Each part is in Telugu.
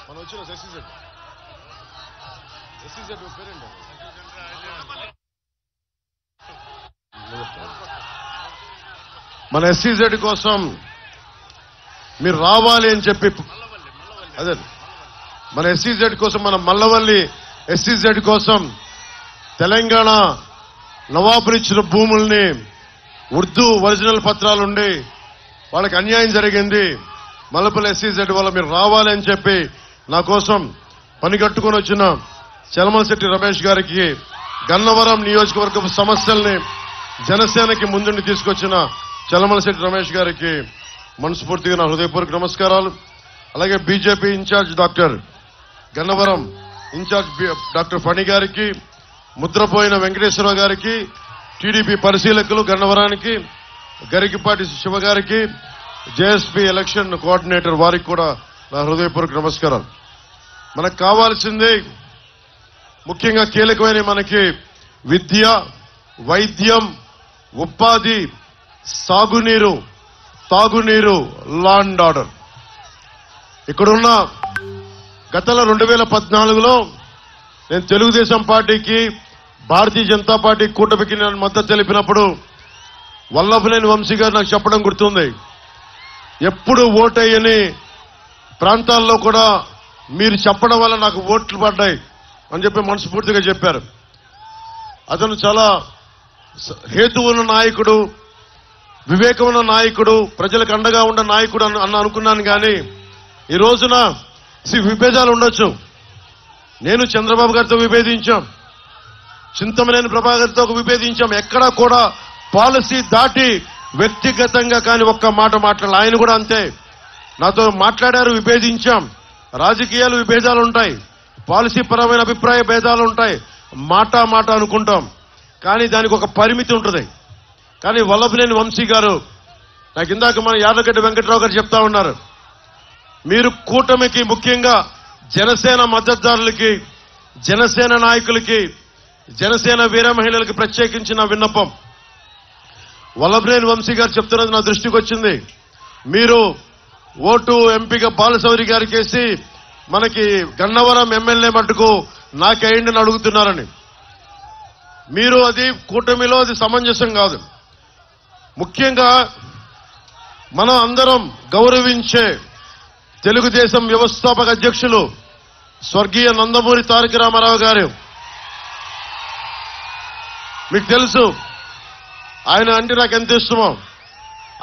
మనం వచ్చిన ఎస్సీజెడ్ పేరేంటి? మన ఎస్సీజెడ్ కోసం మీరు రావాలి అని చెప్పి, అదే మన ఎస్సీజెడ్ కోసం, మన మల్లవల్లి ఎస్సీజెడ్ కోసం తెలంగాణ నవాబులు ఇచ్చిన భూముల్ని ఉర్దూ ఒరిజినల్ పత్రాలుండి వాళ్ళకి అన్యాయం జరిగింది. మల్లపల్లి ఎస్సీజెడ్ వల్ల మీరు రావాలి అని చెప్పి నా కోసం పనిగట్టుకుని వచ్చిన చలమలశెట్టి రమేష్ గారికి, గన్నవరం నియోజకవర్గపు సమస్యల్ని జనసేనకి ముందుండి తీసుకొచ్చిన చలమలశెట్టి రమేష్ గారికి మనస్ఫూర్తిగా నా హృదయపూర్వక నమస్కారాలు. అలాగే BJP incharge doctor Gannavaram incharge doctor Phani గారికి, ముద్రపోయిన వెంకటేశ్వరరావు గారికి, టీడీపీ పరిశీలకులు గన్నవరానికి, గరికిపాటి శివ గారికి, జేఎస్పీ ఎలక్షన్ కోఆర్డినేటర్ వారికి కూడా నా హృదయపూర్వక నమస్కారాలు. మనకు కావాల్సింది ముఖ్యంగా కీలకమైన మనకి విద్య, వైద్యం, ఉపాధి, సాగునీరు, తాగునీరు, లా అండ్ ఆర్డర్. ఇక్కడున్న గతంలో 2014లో నేను తెలుగుదేశం పార్టీకి, భారతీయ జనతా పార్టీ కూటమికి నేను మద్దతు తెలిపినప్పుడు వల్లభనేని వంశీ గారు నాకు చెప్పడం గుర్తుంది. ఎప్పుడు ఓటయ్యని ప్రాంతాల్లో కూడా మీరు చెప్పడం వల్ల నాకు ఓట్లు పడ్డాయి అని చెప్పి మనస్ఫూర్తిగా చెప్పారు. అతను చాలా హేతువు ఉన్న నాయకుడు, వివేకం ఉన్న నాయకుడు, ప్రజలకు అండగా ఉన్న నాయకుడు అనుకున్నాను. కానీ ఈ రోజున విభేదాలు ఉండొచ్చు. నేను చంద్రబాబు గారితో విభేదించాం, చింతమనేని ప్రభాకర్తో విభేదించాం. ఎక్కడా కూడా పాలసీ దాటి వ్యక్తిగతంగా కానీ ఒక్క మాట మాట్లాడాలి. ఆయన కూడా అంతే నాతో మాట్లాడారు, విభేదించాం. రాజకీయాలు విభేదాలు ఉంటాయి, పాలసీ పరమైన అభిప్రాయ భేదాలు ఉంటాయి, మాట అనుకుంటాం. కానీ దానికి ఒక పరిమితి ఉంటుంది. కానీ వల్లభనేని వంశీ గారు నాకు ఇందాక మన యార్లగడ్డ వెంకటరావు గారు చెప్తా ఉన్నారు, మీరు కూటమికి, ముఖ్యంగా జనసేన మద్దతుదారులకి, జనసేన నాయకులకి, జనసేన వీర మహిళలకి ప్రత్యేకించిన విన్నపం. వల్లభనేని వంశీ గారు చెప్తున్నది నా దృష్టికి వచ్చింది. మీరు ఓటు ఎంపీగా బాలశౌరి గారికి వేసి మనకి గన్నవరం ఎమ్మెల్యే మట్టుకు నాకేయండి అని అడుగుతున్నారని. మీరు అది కూటమిలో అది సమంజసం కాదు. ముఖ్యంగా మనం అందరం గౌరవించే తెలుగుదేశం వ్యవస్థాపక అధ్యక్షులు స్వర్గీయ నందమూరి తారక రామారావు గారు, మీకు తెలుసు ఆయన అంటే నాకు ఎంత ఇష్టమో.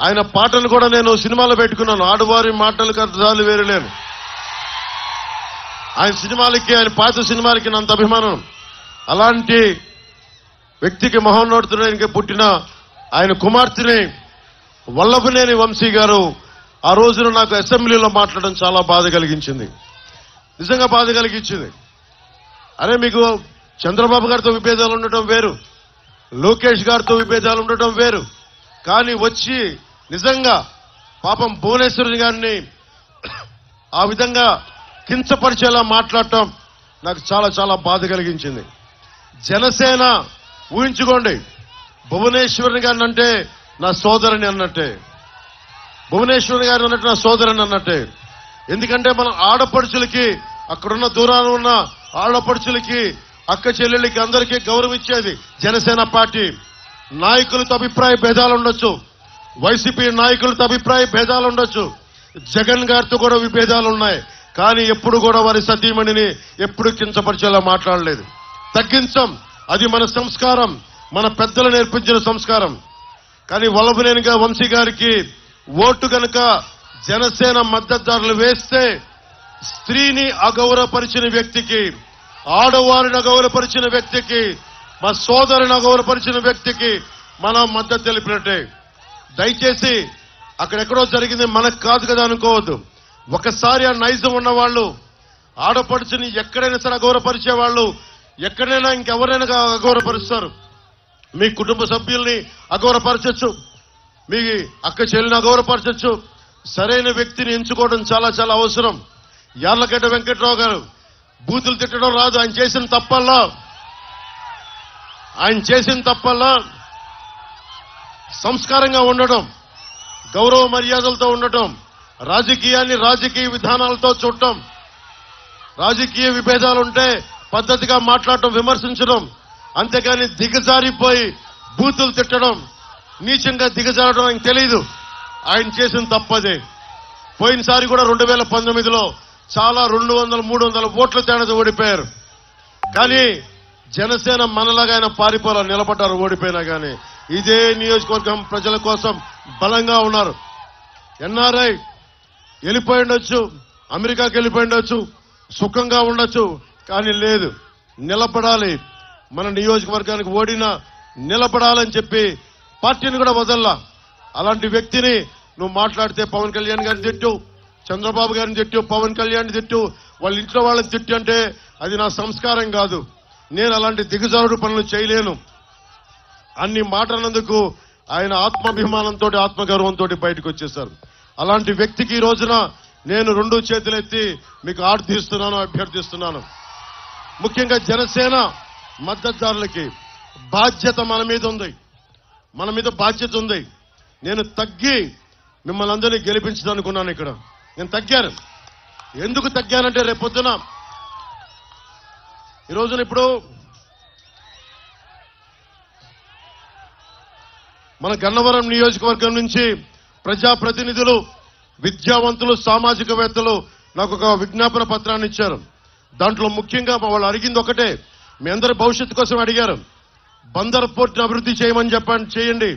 ఆయన పాటలు కూడా నేను సినిమాలో పెట్టుకున్నాను. ఆడవారి మాటలకు అర్థాలు వేరు లేను. ఆయన సినిమాలకి, ఆయన పాత సినిమాలకి నంత అభిమానం. అలాంటి వ్యక్తికి మహోన్నతుడికి పుట్టిన ఆయన కుమార్తెని వల్లభనేని వంశీ గారు ఆ రోజున నాకు అసెంబ్లీలో మాట్లాడడం చాలా బాధ కలిగించింది, నిజంగా బాధ కలిగించింది. అరే మీకు చంద్రబాబు గారితో విభేదాలు ఉండటం వేరు, లోకేష్ గారితో విభేదాలు ఉండటం వేరు, కానీ వచ్చి నిజంగా పాపం భువనేశ్వరి గారిని ఆ విధంగా కించపరిచేలా మాట్లాడటం నాకు చాలా చాలా బాధ కలిగించింది. జనసేన ఊహించుకోండి, భువనేశ్వరి గారిని అంటే నా సోదరుని అన్నట్టే, భువనేశ్వరి గారిని అన్నట్టు నా సోదరుని అన్నట్టే. ఎందుకంటే మనం ఆడపడుచులకి, అక్కడున్న దూరాన ఉన్న ఆడపడుచులకి, అక్క చెల్లెళ్ళకి అందరికీ గౌరవం ఇచ్చేది జనసేన పార్టీ. నాయకులతో అభిప్రాయ భేదాలు ఉండొచ్చు, వైసీపీ నాయకులతో అభిప్రాయ భేదాలు ఉండొచ్చు, జగన్ గారితో కూడా విభేదాలు ఉన్నాయి. కానీ ఎప్పుడు కూడా వారి సతీమణిని ఎప్పుడు కించపరిచేలా మాట్లాడలేదు. తగ్గించం, అది మన సంస్కారం, మన పెద్దలు నేర్పించిన సంస్కారం. కానీ వల్లభనేని వంశీ గారికి ఓటు గనక జనసేన మద్దతుదారులు వేస్తే స్త్రీని అగౌరవపరిచిన వ్యక్తికి, ఆడవారిని అగౌరవపరిచిన వ్యక్తికి, మా సోదరుని అగౌరవపరిచిన వ్యక్తికి మనం మద్దతు తెలిపినట్టే. దయచేసి అక్కడెక్కడో జరిగింది మనకు కాదు కదా అనుకోవద్దు. ఒకసారి ఆ నైజం ఉన్నవాళ్లు, ఆడపడుచుని ఎక్కడైనా సరే అగౌరవపరిచే వాళ్ళు ఎక్కడైనా ఇంకెవరైనా అగౌరవపరుస్తారు. మీ కుటుంబ సభ్యుల్ని అగౌరవపరచచ్చు, మీ అక్క చెల్లిని అగౌరవపరచచ్చు. సరైన వ్యక్తిని ఎంచుకోవడం చాలా చాలా అవసరం. యార్లగడ్డ వెంకటరావు గారు బూతులు తిట్టడం రాదు. ఆయన చేసిన తప్పల్లా సంస్కారంగా ఉండటం, గౌరవ మర్యాదలతో ఉండటం, రాజకీయాన్ని రాజకీయ విధానాలతో చూడటం, రాజకీయ విభేదాలుంటే పద్ధతిగా మాట్లాడటం, విమర్శించడం, అంతేకాని దిగజారిపోయి బూతులు తిట్టడం, నీచంగా దిగజారడం ఆయనకు తెలీదు. ఆయన చేసిన తప్పదే. పోయినసారి కూడా 2019లో చాలా 200, 300 ఓట్ల తేడాతో ఓడిపోయారు. కానీ జనసేన మనలాగా ఆయన పారిపోలా నిలబడ్డారు. ఓడిపోయినా కానీ ఇదే నియోజకవర్గం ప్రజల కోసం బలంగా ఉన్నారు. ఎన్ఆర్ఐ వెళ్ళిపోయి ఉండొచ్చు, అమెరికాకి వెళ్ళిపోయి ఉండొచ్చు, సుఖంగా ఉండొచ్చు, కానీ లేదు, నిలబడాలి. మన నియోజకవర్గానికి ఓడినా నిలబడాలని చెప్పి పార్టీని కూడా వదల్లా. అలాంటి వ్యక్తిని నువ్వు మాట్లాడితే పవన్ కళ్యాణ్ గారిని తిట్టు, చంద్రబాబు గారిని తిట్టు, పవన్ కళ్యాణ్ తిట్టు, వాళ్ళ ఇంట్లో వాళ్ళని తిట్టు అంటే అది నా సంస్కారం కాదు. నేను అలాంటి దిగజారుడు పనులు చేయలేను. అన్ని మాటలందుకు ఆయన ఆత్మాభిమానంతో, ఆత్మగౌరవంతో బయటకు వచ్చేశారు. అలాంటి వ్యక్తికి ఈ రోజున నేను 2 చేతులెత్తి మీకు ఆర్థిస్తున్నాను, అభ్యర్థిస్తున్నాను. ముఖ్యంగా జనసేన మద్దతుదారులకి బాధ్యత మన మీద ఉంది, మన మీద బాధ్యత ఉంది. నేను తగ్గి మిమ్మల్ని అందరినీ గెలిపించదనుకున్నాను. ఇక్కడ నేను తగ్గాను. ఎందుకు తగ్గానంటే రేపొద్దున ఈ రోజున ఇప్పుడు మన గన్నవరం నియోజకవర్గం నుంచి ప్రజాప్రతినిధులు, విద్యావంతులు, సామాజికవేత్తలు నాకు ఒక విజ్ఞాపన పత్రాన్ని ఇచ్చారు. దాంట్లో ముఖ్యంగా వాళ్ళు అడిగింది ఒకటే, మీ అందరి భవిష్యత్తు కోసం అడిగారు. బందర్ పోర్ట్ అభివృద్ధి చేయమని చేయండి.